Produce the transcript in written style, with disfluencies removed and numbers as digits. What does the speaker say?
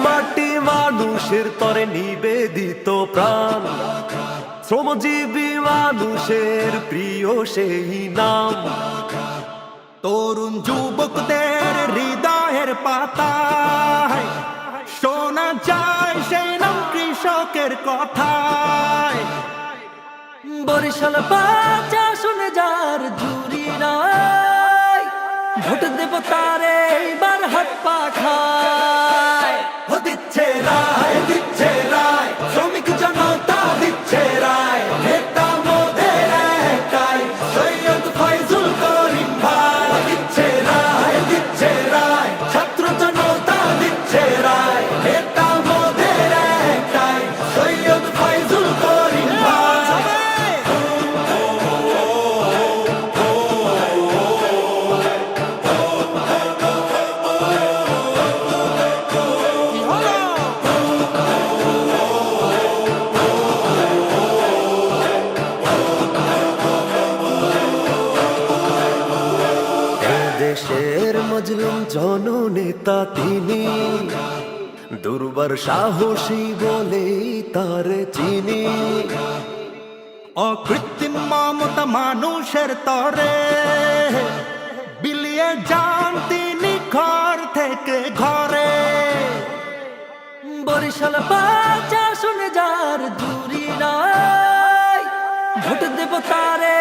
মাটি মানুষের তরে নিবেদিত প্রাণ, শ্রমজীবী মানুষের প্রিয় সেই নাম। তরুণ যুবকদের হৃদয়ের পাতায় শোনা যায় সেই নাম কৃষকের কথায়। বরিশাল বাচ্চা শুনে যার জুড়ি নাই, ভোট দেব তারে এইবার হাত পাখায়। ও দিচ্ছে রায়, দিচ্ছে রায়, শ্রমিক জনতা দিচ্ছে রায়। নেতা মোদের একটাই, সৈয়দ ফয়জুল করিম ভাই। দিচ্ছে রায়, দিচ্ছে রায়, ছাত্র জনতা দিচ্ছে রায়। নেতা মোদের একটাই, সৈয়দ ফয়জুল করিম ভাই। দেশের মজলুম জননেতা তিনি, দুর্বার সাহসী বলেই তার চিনি। অকৃত্রিম মমতা মানুষের তরে বিলিয়ে যান তিনি ঘর থেকে ঘরে। বরিশাল বাচ্চা শুনে যার জুড়ি নাই, ভোট দেব তারে